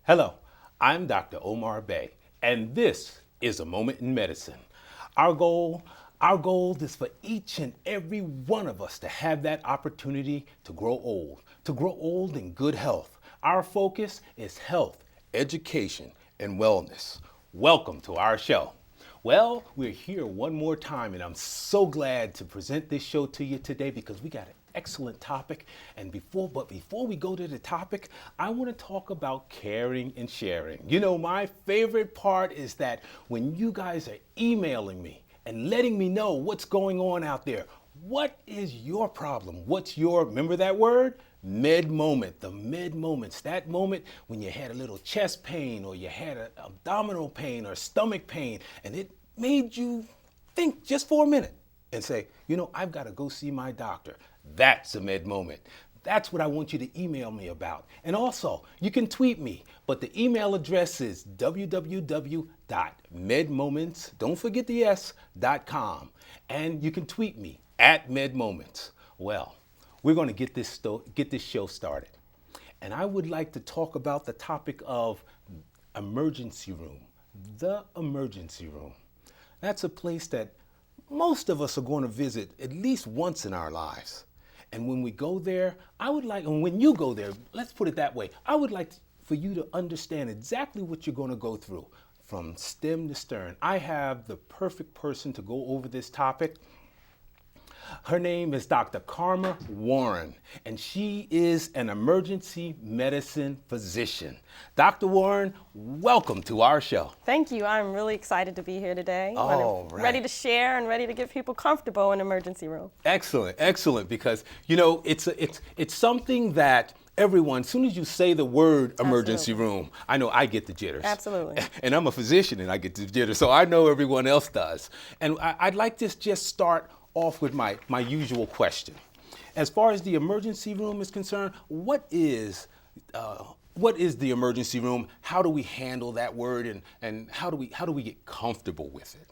Hello, I'm Dr. Omar Bey, and this is A Moment in Medicine. Our goal, our goal is for each and every one of us to have that opportunity to grow old in good health. Our focus is health, education, and wellness. Welcome to our show. Well, we're here one more time, and I'm so glad to present this show to you today because we got an excellent topic. And before we go to the topic, I want to talk about caring and sharing. You know, my favorite part is that when you guys are emailing me and letting me know what's going on out there. What is your problem? Remember that word? Med moment, the med moments, that moment when you had a little chest pain or you had an abdominal pain or stomach pain and it made you think just for a minute and say, you know, I've got to go see my doctor. That's a med moment. That's what I want you to email me about. And also, you can tweet me, but the email address is www.medmoments, don't forget the s.com, and you can tweet me at medmoments. Well, we're going to get this show started. And I would like to talk about the topic of emergency room, the emergency room. That's a place that most of us are going to visit at least once in our lives. And when we go there, when you go there, let's put it that way, I would like for you to understand exactly what you're going to go through from stem to stern. I have the perfect person to go over this topic. Her name is Dr. Karma Warren, and she is an emergency medicine physician. Dr. Warren, welcome to our show. Thank you. I'm really excited to be here today. Ready to share and ready to get people comfortable in the emergency room. Excellent, excellent, because, you know, it's something that everyone, as soon as you say the word emergency room, I know I get the jitters. Absolutely. And I'm a physician and I get the jitters, so I know everyone else does. And I'd like to just start off with my usual question. As far as the emergency room is concerned, what is the emergency room? How do we handle that word, and how do we get comfortable with it?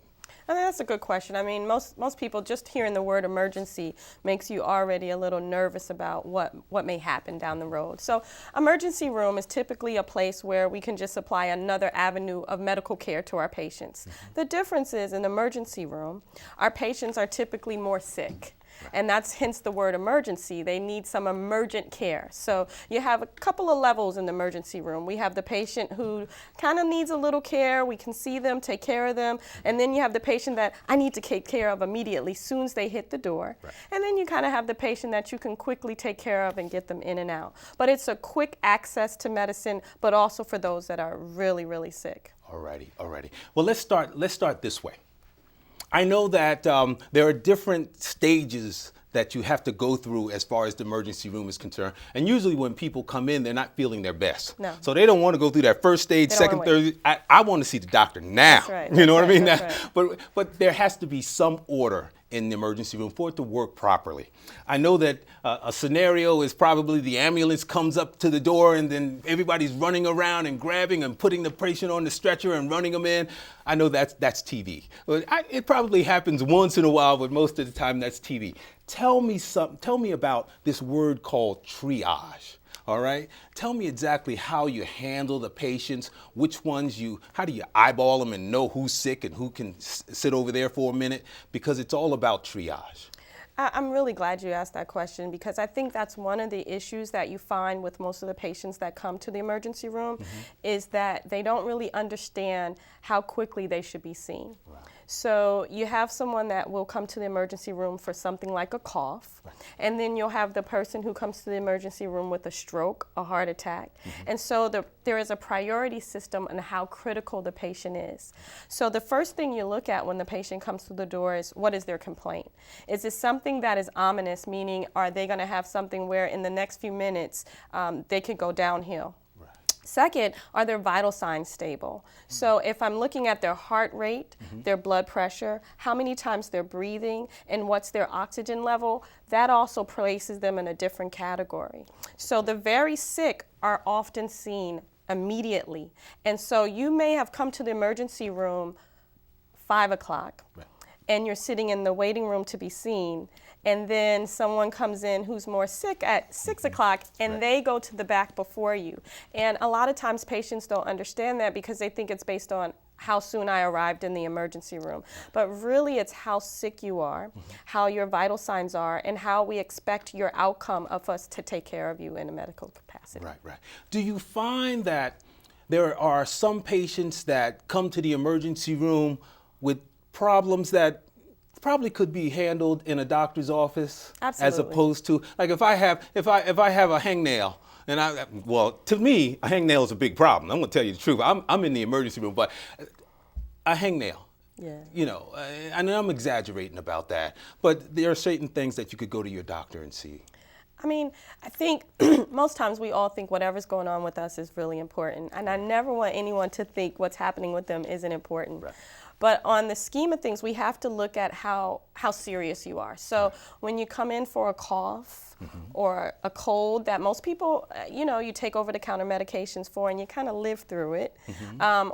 I think that's a good question. I mean, most people just hearing the word emergency makes you already a little nervous about what may happen down the road. So emergency room is typically a place where we can just apply another avenue of medical care to our patients. Mm-hmm. The difference is in the emergency room, our patients are typically more sick. And that's hence the word emergency. They need some emergent care. So you have a couple of levels in the emergency room. We have the patient who kind of needs a little care. We can see them, take care of them. And then you have the patient that I need to take care of immediately as soon as they hit the door. Right. And then you kind of have the patient that you can quickly take care of and get them in and out. But it's a quick access to medicine, but also for those that are really, really sick. Alrighty. Well, let's start this way. I know that there are different stages that you have to go through as far as the emergency room is concerned. And usually when people come in, they're not feeling their best. No. So they don't want to go through that first stage, second, third. I want to see the doctor now. That's right. You know what I mean? Right. But there has to be some order in the emergency room for it to work properly. I know that a scenario is probably the ambulance comes up to the door and then everybody's running around and grabbing and putting the patient on the stretcher and running them in. I know that's TV. It probably happens once in a while, but most of the time that's TV. Tell me about this word called triage. All right. Tell me exactly how you handle the patients, how do you eyeball them and know who's sick and who can sit over there for a minute? Because it's all about triage. I'm really glad you asked that question because I think that's one of the issues that you find with most of the patients that come to the emergency room is that they don't really understand how quickly they should be seen. Right. So you have someone that will come to the emergency room for something like a cough, and then you'll have the person who comes to the emergency room with a stroke, a heart attack. And so there is a priority system on how critical the patient is. So the first thing you look at when the patient comes to the door is, what is their complaint? Is it something that is ominous, meaning are they going to have something where in the next few minutes they could go downhill? Second, are their vital signs stable? So if I'm looking at their heart rate, their blood pressure, how many times they're breathing, and what's their oxygen level, that also places them in a different category. So the very sick are often seen immediately. And so you may have come to the emergency room 5 o'clock. Right. And you're sitting in the waiting room to be seen, and then someone comes in who's more sick at 6 o'clock, and they go to the back before you. And a lot of times patients don't understand that because they think it's based on how soon I arrived in the emergency room. But really it's how sick you are, how your vital signs are, and how we expect your outcome of us to take care of you in a medical capacity. Right, right. Do you find that there are some patients that come to the emergency room with problems that probably could be handled in a doctor's office? Absolutely. As opposed to, like if I have a hangnail, and well, to me, a hangnail is a big problem. I'm going to tell you the truth. I'm in the emergency room, but a hangnail, you know, and I'm exaggerating about that, but there are certain things that you could go to your doctor and see. I mean, I think most times we all think whatever's going on with us is really important, and I never want anyone to think what's happening with them isn't important. Right. But on the scheme of things, we have to look at how serious you are. So when you come in for a cough or a cold that most people, you know, you take over-the-counter medications for and you kind of live through it,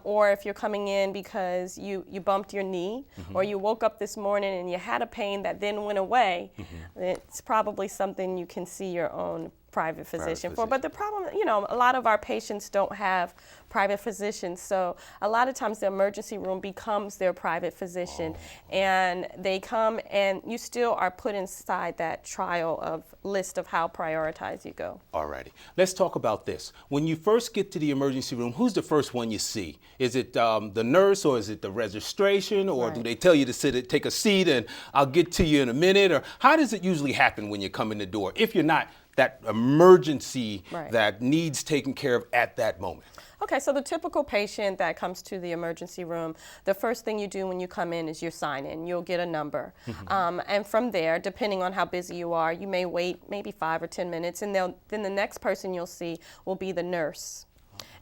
or if you're coming in because you bumped your knee or you woke up this morning and you had a pain that then went away, it's probably something you can see your own private physician for. But the problem, you know, a lot of our patients don't have private physicians, so a lot of times the emergency room becomes their private physician, and they come and you still are put inside that trial of list of how prioritized you go. Alrighty, let's talk about this. When you first get to the emergency room, who's the first one you see? Is it the nurse, or is it the registration, or do they tell you to take a seat and I'll get to you in a minute? Or how does it usually happen when you come in the door if you're not that emergency that needs taken care of at that moment? Okay, so the typical patient that comes to the emergency room, the first thing you do when you come in is you sign in. You'll get a number. And from there, depending on how busy you are, you may wait maybe 5 or 10 minutes, and then the next person you'll see will be the nurse.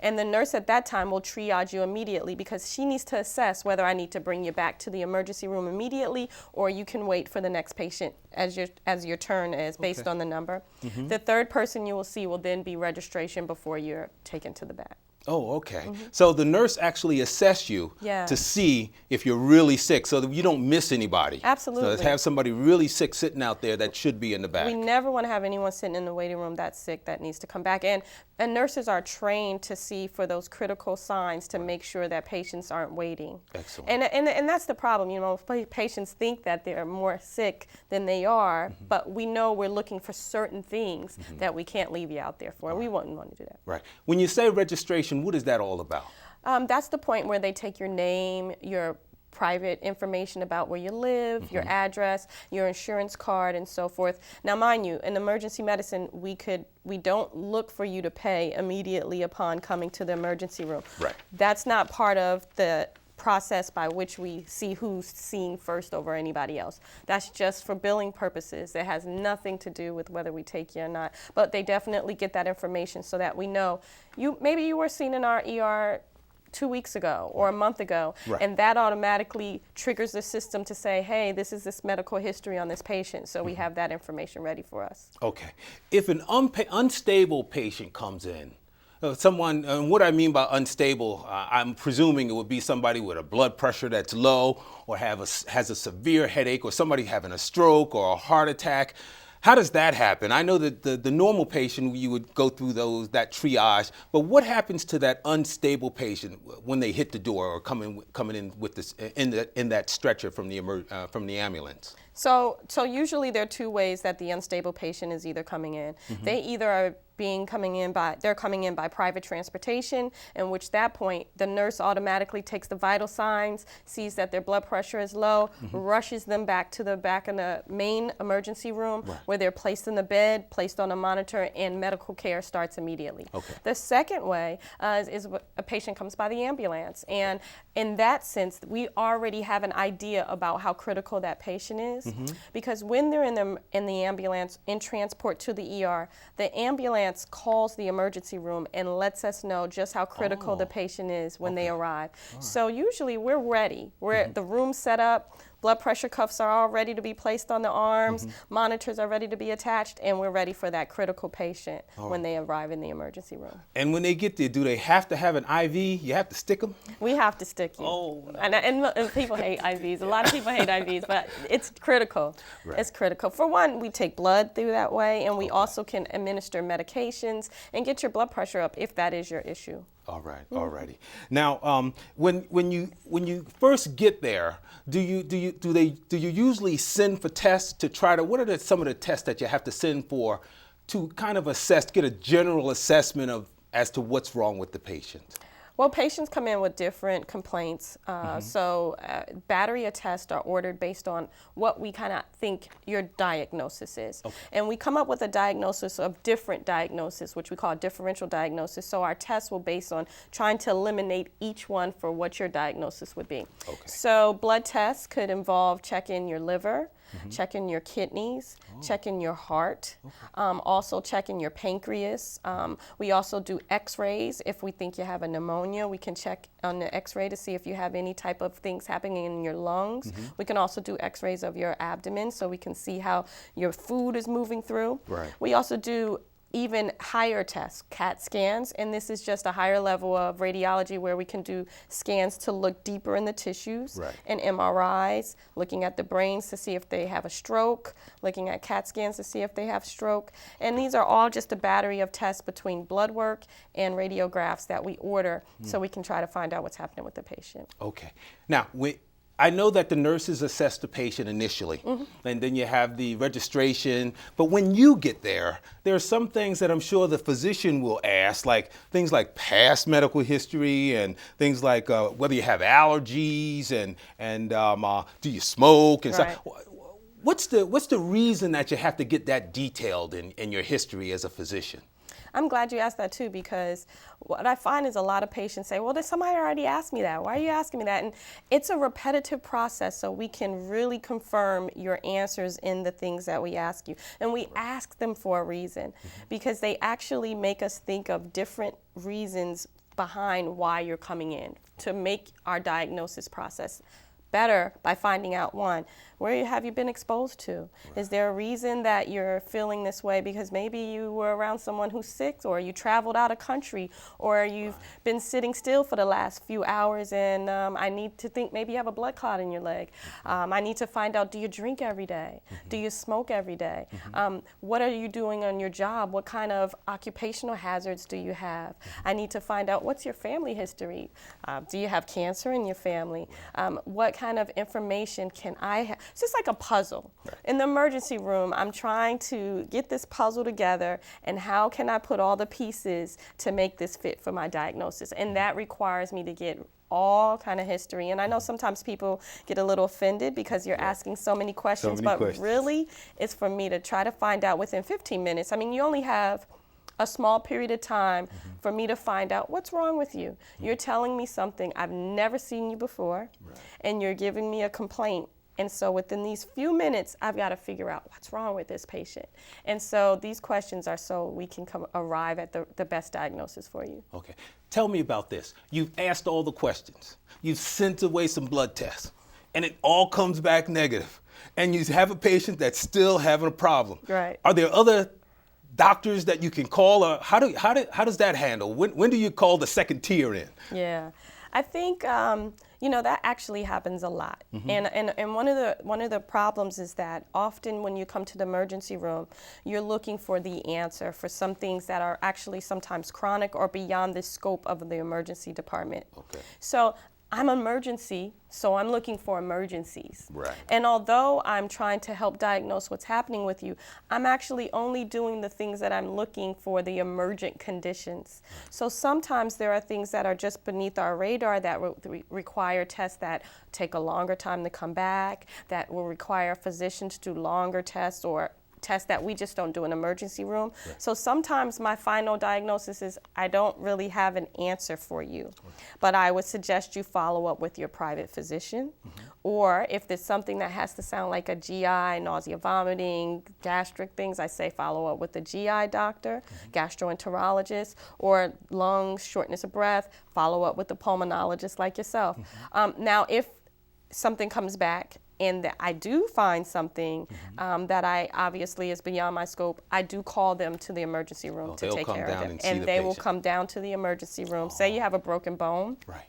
And the nurse at that time will triage you immediately because she needs to assess whether I need to bring you back to the emergency room immediately, or you can wait for the next patient as your turn is based on the number. The third person you will see will then be registration before you're taken to the back. Oh, okay. So the nurse actually assess you to see if you're really sick so that you don't miss anybody. Absolutely. So have somebody really sick sitting out there that should be in the back. We never want to have anyone sitting in the waiting room that's sick that needs to come back. And nurses are trained to see for those critical signs to make sure that patients aren't waiting. Excellent. And that's the problem. You know, patients think that they're more sick than they are, but we know we're looking for certain things that we can't leave you out there for. We wouldn't want to do that. Right. When you say registration, what is that all about? That's the point where they take your name, your private information about where you live, your address, your insurance card, and so forth. Now, mind you, in emergency medicine, we don't look for you to pay immediately upon coming to the emergency room. Right. That's not part of the process by which we see who's seen first over anybody else. That's just for billing purposes. It has nothing to do with whether we take you or not. But they definitely get that information so that we know maybe you were seen in our ER 2 weeks ago or a month ago, and that automatically triggers the system to say, hey, this is this medical history on this patient, so we have that information ready for us. Okay. If an unstable patient comes in, someone, what I mean by unstable, I'm presuming it would be somebody with a blood pressure that's low, or has a severe headache, or somebody having a stroke or a heart attack. How does that happen? I know that the normal patient, you would go through that triage, but what happens to that unstable patient when they hit the door or coming in with this in that stretcher from the ambulance? So usually there are two ways that the unstable patient is either coming in. They either are coming in by private transportation, in which that point the nurse automatically takes the vital signs, sees that their blood pressure is low, rushes them back to the back in the main emergency room, where they're placed in the bed, placed on a monitor, and medical care starts immediately. Okay. The second way is a patient comes by the ambulance, and in that sense we already have an idea about how critical that patient is, because when they're in the ambulance in transport to the ER, the ambulance calls the emergency room and lets us know just how critical the patient is when they arrive. So usually we're ready. We're the room set up. blood pressure cuffs are all ready to be placed on the arms, monitors are ready to be attached, and we're ready for that critical patient when they arrive in the emergency room. And when they get there, do they have to have an IV? You have to stick them? We have to stick you. Oh, no. And people hate IVs. A lot of people hate IVs, but it's critical. Right. It's critical. For one, we take blood through that way, and we also can administer medications and get your blood pressure up if that is your issue. All right, all righty. Now, when you first get there, do you usually send for tests to try to? What are some of the tests that you have to send for to kind of get a general assessment as to what's wrong with the patient? Well, patients come in with different complaints. So battery of tests are ordered based on what we kind of think your diagnosis is. Okay. And we come up with a diagnosis of different diagnosis, which we call differential diagnosis. So our tests will base on trying to eliminate each one for what your diagnosis would be. Okay. So blood tests could involve checking your liver, checking your kidneys, checking your heart, also checking your pancreas. We also do x-rays. If we think you have a pneumonia, we can check on the x-ray to see if you have any type of things happening in your lungs. We can also do x-rays of your abdomen so we can see how your food is moving through. Right. We also do even higher tests, CAT scans, and this is just a higher level of radiology where we can do scans to look deeper in the tissues, and MRIs, looking at the brains to see if they have a stroke, looking at CAT scans to see if they have stroke, and these are all just a battery of tests between blood work and radiographs that we order so we can try to find out what's happening with the patient. Okay. Now, I know that the nurses assess the patient initially, and then you have the registration. But when you get there are some things that I'm sure the physician will ask, like things like past medical history and things like whether you have allergies and do you smoke and stuff. What's the reason that you have to get that detailed in your history as a physician? I'm glad you asked that too, because what I find is a lot of patients say, well, somebody already asked me that. Why are you asking me that? And it's a repetitive process, so we can really confirm your answers in the things that we ask you. And we ask them for a reason, because they actually make us think of different reasons behind why you're coming in to make our diagnosis process better by finding out, one, where have you been exposed to? Is there a reason that you're feeling this way? Because maybe you were around someone who's sick, or you traveled out of country, or you've been sitting still for the last few hours, and I need to think maybe you have a blood clot in your leg. I need to find out, do you drink every day? Do you smoke every day? What are you doing on your job? What kind of occupational hazards do you have? I need to find out, what's your family history? Do you have cancer in your family? What kind of information can I have? It's just like a puzzle. In the emergency room, I'm trying to get this puzzle together, and how can I put all the pieces to make this fit for my diagnosis? And that requires me to get all kind of history. And I know sometimes people get a little offended because you're asking so many questions, really it's for me to try to find out within 15 minutes. I mean, you only have a small period of time for me to find out what's wrong with you. You're telling me something I've never seen you before, and you're giving me a complaint. And so within these few minutes, I've got to figure out what's wrong with this patient. And so these questions are so we can arrive at the best diagnosis for you. Okay. Tell me about this. You've asked all the questions. You've sent away some blood tests, and it all comes back negative. And you have a patient that's still having a problem. Right. Are there other doctors that you can call, or how does that handle? When do you call the second tier in? Yeah, I think that actually happens a lot. And one of the problems is that often when you come to the emergency room, you're looking for the answer for some things that are actually sometimes chronic or beyond the scope of the emergency department. Okay. So I'm emergency, so I'm looking for emergencies. Right. And although I'm trying to help diagnose what's happening with you, I'm actually only doing the things that I'm looking for, the emergent conditions. So sometimes there are things that are just beneath our radar that require tests that take a longer time to come back, that will require physicians to do longer tests, or tests that we just don't do in emergency room. Right. So sometimes my final diagnosis is I don't really have an answer for you, but I would suggest you follow up with your private physician, or if there's something that has to sound like a GI, nausea, vomiting, gastric things, I say follow up with the GI doctor, gastroenterologist, or lungs, shortness of breath, follow up with the pulmonologist like yourself. Now, if something comes back and that I do find something that I obviously is beyond my scope, I do call them to the emergency room to take care of it. And they will come down to the emergency room. Say you have a broken bone. Right.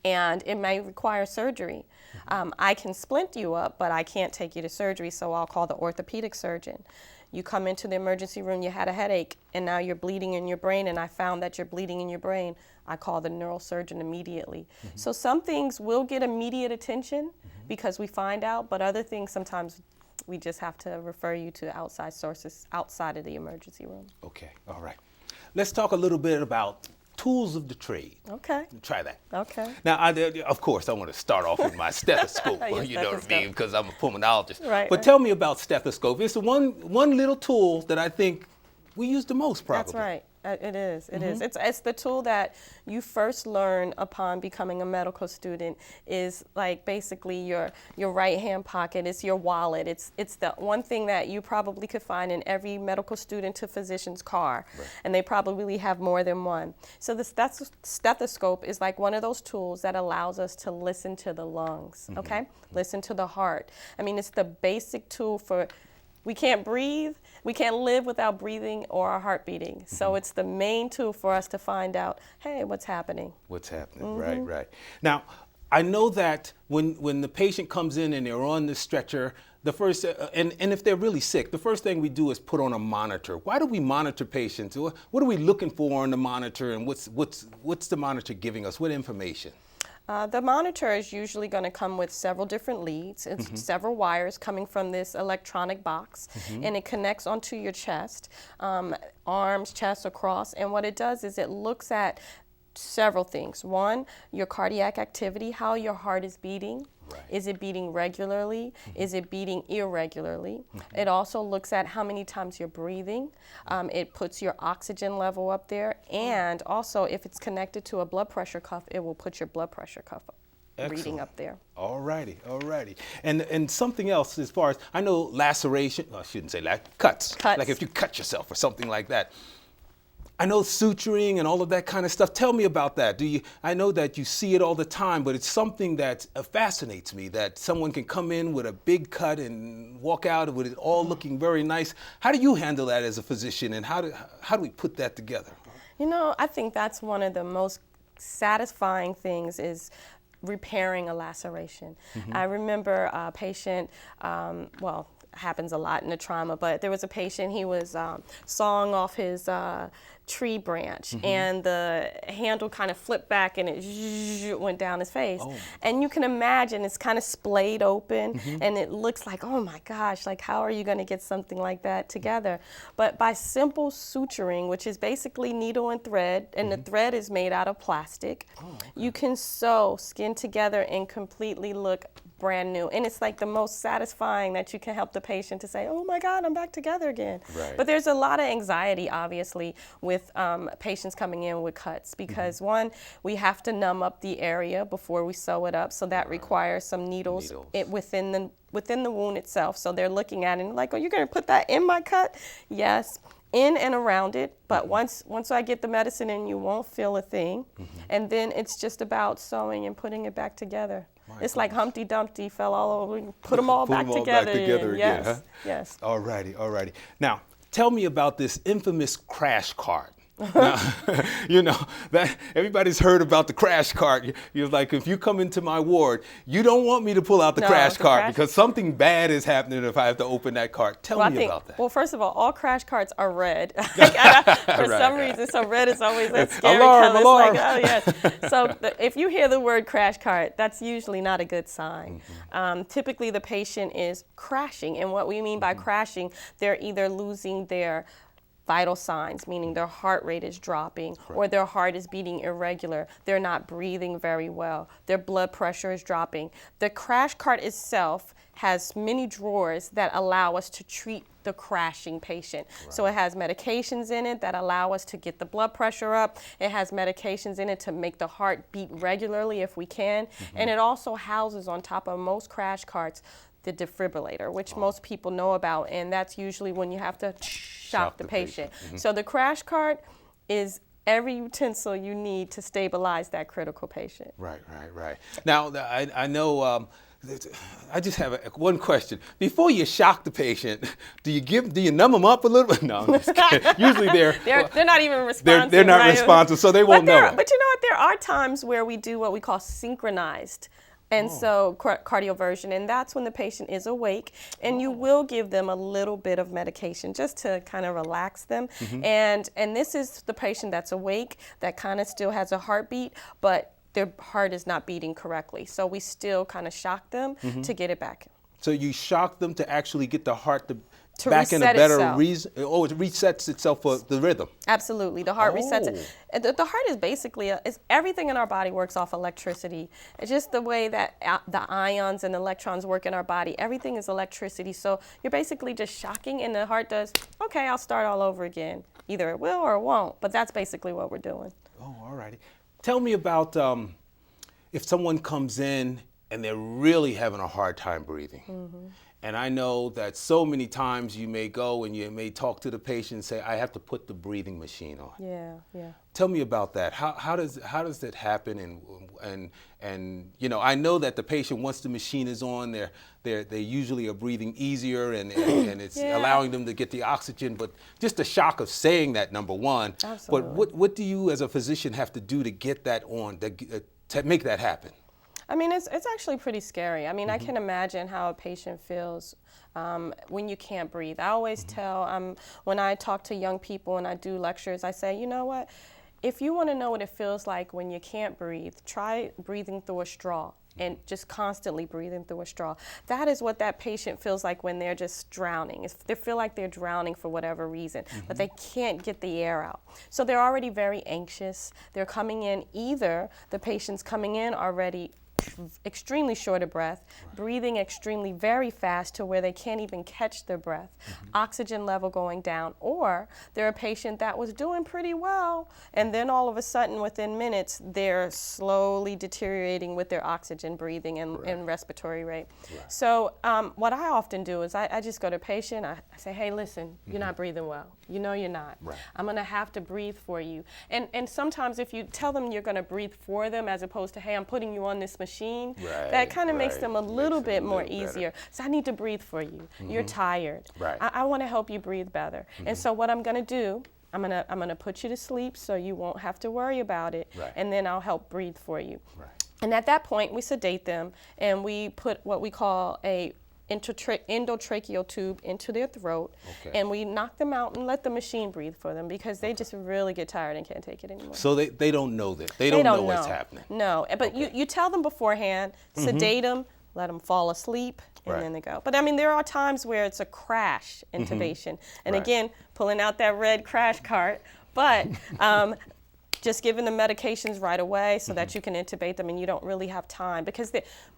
And it may require surgery. I can splint you up, but I can't take you to surgery, so I'll call the orthopedic surgeon. You come into the emergency room, you had a headache, and now you're bleeding in your brain, and I found that you're bleeding in your brain. I call the neurosurgeon immediately. So some things will get immediate attention because we find out, but other things sometimes we just have to refer you to outside sources outside of the emergency room. Okay, all right. Let's talk a little bit about tools of the trade. Okay. Try that. Okay. Now, of course, I want to start off with my stethoscope, you know what I mean, because I'm a pulmonologist. Right. But tell me about stethoscope. It's the one little tool that I think we use the most, probably. That's right. It is. It is. It's the tool that you first learn upon becoming a medical student. Is like basically your right hand pocket. It's your wallet. It's the one thing that you probably could find in every medical student to physician's car, and they probably have more than one. So the stethoscope is like one of those tools that allows us to listen to the lungs. Okay, listen to the heart. I mean, it's the basic tool for. We can't breathe. We can't live without breathing or our heart beating. So it's the main tool for us to find out, hey, what's happening? What's happening, right. Now, I know that when the patient comes in and they're on the stretcher, the first, and if they're really sick, the first thing we do is put on a monitor. Why do we monitor patients? What are we looking for on the monitor, and what's the monitor giving us? What information? The monitor is usually going to come with several different leads. It's several wires coming from this electronic box, and it connects onto your chest, arms, chest, across. And what it does is it looks at several things. One, your cardiac activity, how your heart is beating. Right. Is it beating regularly? Is it beating irregularly? It also looks at how many times you're breathing. It puts your oxygen level up there. And also, if it's connected to a blood pressure cuff, it will put your blood pressure cuff reading up there. All righty. And something else as far as, I know laceration, well, I shouldn't say cuts. Like if you cut yourself or something like that. I know suturing and all of that kind of stuff. Tell me about that. I know that you see it all the time, but it's something that fascinates me, that someone can come in with a big cut and walk out with it all looking very nice. How do you handle that as a physician, and how do we put that together? You know, I think that's one of the most satisfying things is repairing a laceration. I remember a patient, happens a lot in the trauma, but there was a patient, he was sawing off his tree branch, and the handle kind of flipped back and it went down his face. And you can imagine it's kind of splayed open, and it looks like, oh my gosh, like how are you going to get something like that together? But by simple suturing, which is basically needle and thread, and the thread is made out of plastic, you can sew skin together and completely look brand new. And it's like the most satisfying that you can help the patient to say, oh my God, I'm back together again. Right. But there's a lot of anxiety, obviously, with patients coming in with cuts because one, we have to numb up the area before we sew it up. So that requires some needles. Within the wound itself. So they're looking at it and like, oh, you're going to put that in my cut? Yes. In and around it, but once I get the medicine in, you won't feel a thing. And then it's just about sewing and putting it back together. It's like Humpty Dumpty fell all over, put them all back together again, yes, huh? Yes. All righty. Now, tell me about this infamous crash cart. Now, you know, that everybody's heard about the crash cart. You're like, if you come into my ward, you don't want me to pull out the crash cart because something bad is happening if I have to open that cart. Tell me about that. Well, first of all crash carts are red. For some reason, so red is always that scary color. Alarm. Like, oh, yes. So if you hear the word crash cart, that's usually not a good sign. Typically, the patient is crashing. And what we mean by crashing, they're either losing their vital signs, meaning their heart rate is dropping or their heart is beating irregular. They're not breathing very well. Their blood pressure is dropping. The crash cart itself has many drawers that allow us to treat the crashing patient. So it has medications in it that allow us to get the blood pressure up. It has medications in it to make the heart beat regularly if we can. And it also houses on top of most crash carts the defibrillator, which most people know about, and that's usually when you have to shock the patient. So the crash cart is every utensil you need to stabilize that critical patient. Right. Now, I know I just have one question. Before you shock the patient, do you numb them up a little bit? No, I'm just kidding. Usually they're not even responsive. They're not responsive, so they won't know. But you know what? There are times where we do what we call synchronized. And so cardioversion, and that's when the patient is awake, and you will give them a little bit of medication just to kind of relax them. And this is the patient that's awake, that kind of still has a heartbeat, but their heart is not beating correctly. So we still kind of shock them to get it back. So you shock them to actually get the heart to back in a better reason. Oh, it resets itself for the rhythm. Absolutely, the heart resets it. The heart is basically everything in our body works off electricity. It's just the way that the ions and the electrons work in our body. Everything is electricity. So you're basically just shocking, and the heart does. Okay, I'll start all over again. Either it will or it won't. But that's basically what we're doing. Oh, all righty. Tell me about if someone comes in and they're really having a hard time breathing. And I know that so many times you may go and you may talk to the patient and say, I have to put the breathing machine on. Yeah. Tell me about that. How does that happen? And you know, I know that the patient, once the machine is on, they usually are breathing easier and it's allowing them to get the oxygen. But just the shock of saying that, number one. Absolutely. But what do you as a physician have to do to get that on, to make that happen? I mean, it's actually pretty scary. I mean, I can imagine how a patient feels when you can't breathe. I always tell, when I talk to young people and I do lectures, I say, you know what? If you want to know what it feels like when you can't breathe, try breathing through a straw and just constantly breathing through a straw. That is what that patient feels like when they're just drowning. They feel like they're drowning for whatever reason, but they can't get the air out. So they're already very anxious. They're coming in, either the patient's coming in already extremely short of breath, breathing extremely very fast to where they can't even catch their breath, oxygen level going down, or they're a patient that was doing pretty well, and then all of a sudden within minutes they're slowly deteriorating with their oxygen breathing and respiratory rate. So what I often do is I just go to a patient, I say, hey, listen, you're not breathing well. You know you're not. I'm going to have to breathe for you. And sometimes if you tell them you're going to breathe for them as opposed to, hey, I'm putting you on this machine, that kind of makes them a little bit more easier. So I need to breathe for you. You're tired. I want to help you breathe better. And so what I'm going to do, I'm gonna put you to sleep so you won't have to worry about it, and then I'll help breathe for you. And at that point, we sedate them and we put what we call a endotracheal tube into their throat, and we knock them out and let the machine breathe for them because they just really get tired and can't take it anymore. So they don't know that. They don't know what's happening. No, but you tell them beforehand, sedate them, let them fall asleep, and then they go. But I mean, there are times where it's a crash intubation. And again, pulling out that red crash cart, but just giving them medications right away so that you can intubate them and you don't really have time. Because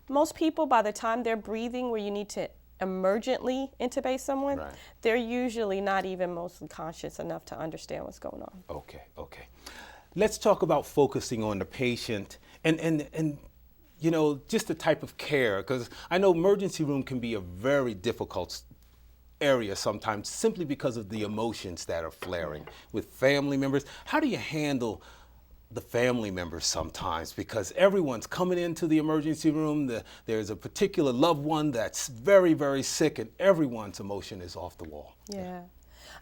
most people, by the time they're breathing where you need to emergently intubate someone, they're usually not even mostly conscious enough to understand what's going on. Okay. Let's talk about focusing on the patient and you know, just the type of care, because I know emergency room can be a very difficult area sometimes simply because of the emotions that are flaring with family members. How do you handle the family members sometimes? Because everyone's coming into the emergency room, there's a particular loved one that's very, very sick, and everyone's emotion is off the wall.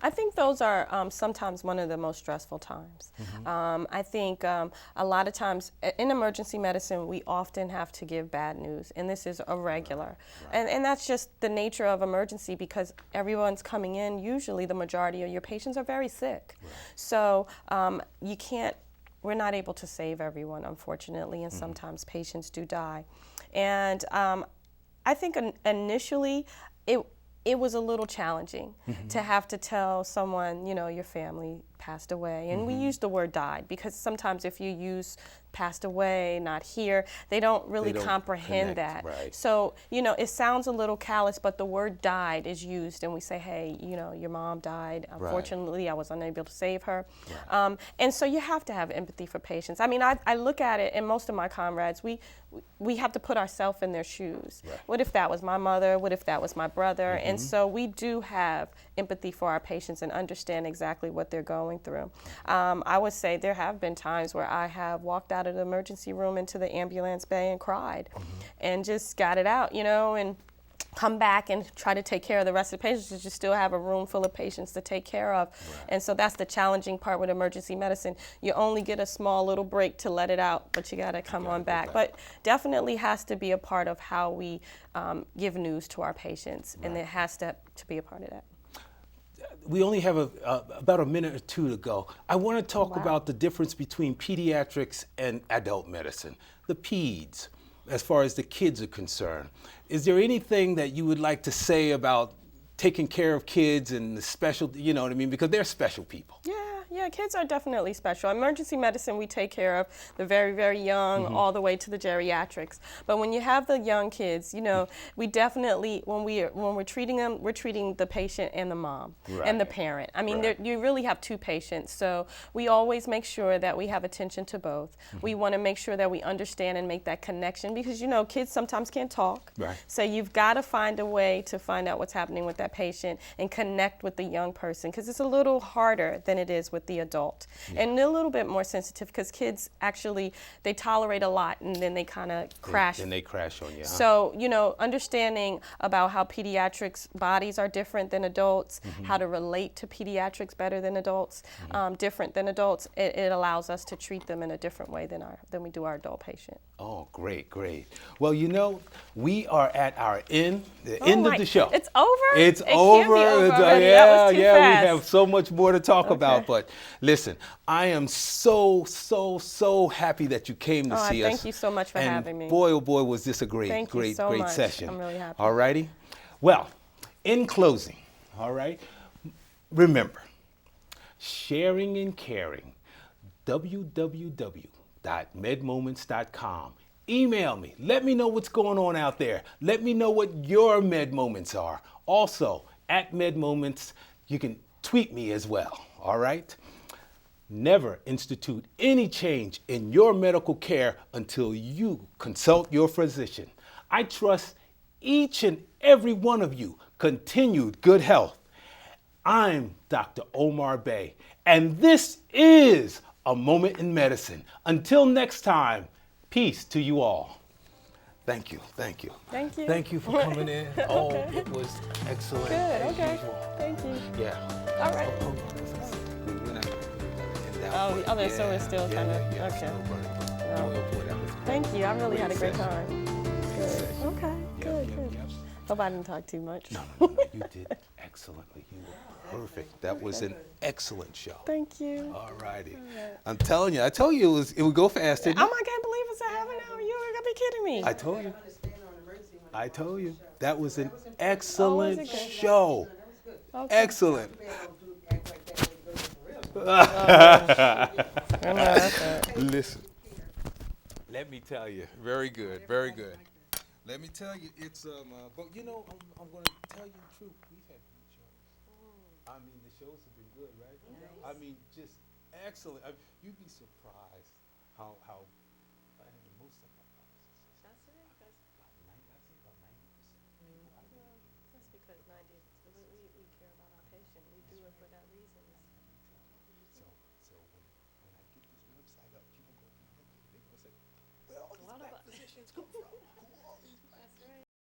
I think those are sometimes one of the most stressful times. I think a lot of times in emergency medicine, we often have to give bad news, and this is irregular. And that's just the nature of emergency because everyone's coming in. Usually the majority of your patients are very sick. So we're not able to save everyone, unfortunately, and sometimes patients do die. And I think initially it was a little challenging to have to tell someone, you know, your family passed away. And we use the word died because sometimes if you use passed away, not here, they don't really comprehend that. So, you know, it sounds a little callous, but the word died is used and we say, hey, you know, your mom died. Unfortunately, I was unable to save her. And so you have to have empathy for patients. I mean, I look at it, and most of my comrades, we have to put ourselves in their shoes. What if that was my mother? What if that was my brother? And so we do have empathy for our patients and understand exactly what they're going going through. I would say there have been times where I have walked out of the emergency room into the ambulance bay and cried and just got it out, and come back and try to take care of the rest of the patients because you still have a room full of patients to take care of. Right. And so that's the challenging part with emergency medicine. You only get a small little break to let it out, but you got to come on back. But definitely has to be a part of how we give news to our patients, and it has to be a part of that. We only have about a minute or two to go. I want to talk about the difference between pediatrics and adult medicine, the peds, as far as the kids are concerned. Is there anything that you would like to say about taking care of kids and the special, you know what I mean? Because they're special people. Yeah, kids are definitely special. Emergency medicine, we take care of the very, very young all the way to the geriatrics. But when you have the young kids, we definitely, when we're treating them, we're treating the patient and the mom and the parent. I mean, you really have two patients. So we always make sure that we have attention to both. We want to make sure that we understand and make that connection because, kids sometimes can't talk. Right. So you've got to find a way to find out what's happening with that patient and connect with the young person because it's a little harder than it is with the adult and a little bit more sensitive because kids actually they tolerate a lot and then they kind of crash. And they crash on you. So understanding about how pediatrics bodies are different than adults, how to relate to pediatrics better than adults, different than adults, it allows us to treat them in a different way than we do our adult patient. Oh, great. Well, we are at our end of the show. It's over? It's It over. Can't be over It's, already. That was too fast. We have so much more to talk about. But listen, I am so happy that you came to see us. Thank you so much for having me. Boy, oh boy, was this a great much. session. I'm really happy. All righty. Well, in closing, all right, remember, sharing and caring, www.medmoments.com. Email me. Let me know what's going on out there. Let me know what your med moments are. Also, at MedMoments, you can tweet me as well, all right? Never institute any change in your medical care until you consult your physician. I trust each and every one of you continued good health. I'm Dr. Omar Bey, and this is A Moment in Medicine. Until next time, peace to you all. Thank you. Thank you. Thank you for coming in. Oh, it was excellent. Good, as okay. usual. Thank you. Yeah. All right. So it's still kind of, okay. Thank you. I really had a great time. Good. Okay, good. Hope I didn't talk too much. No. You did excellently. You were perfect. That was an excellent show. Thank you. All righty. I'm telling you. I told you it would go fast, didn't it? I can't believe it's a half an hour. You gotta be kidding me. I told you. That was an excellent show. Okay. Excellent. Listen. Let me tell you. Very good. Let me tell you, it's but I'm going to tell you the truth. We've had good shows. I mean, the shows have been good, right? I mean, just excellent. You'd be surprised how most of our practices. That's it. About 90%. That's because we care about our patient. We do it for that reason. So when I get this website up, people go be looking. They're going to say, where all these black physicians come from?